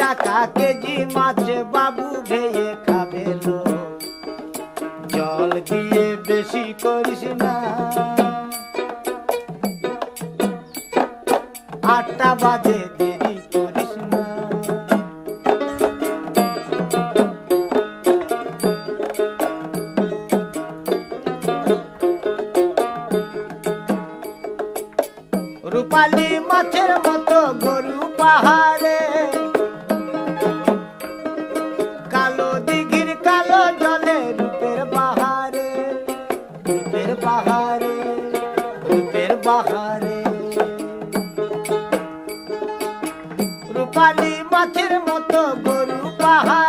টাকা কেজি মাছ বাবু ভেয়ে খাবে লো, জল দিয়ে বেশি করিস না। 8টা বাজে দেরি করিস না। রূপালী মাছের মতো গরু পাহাড়ে, কালো দিঘির কালো জলে রূপের বাহারে, রূপের বাহারে, রূপের বাহারে। রূপালী মাছের মতো গরু পাহাড়ে,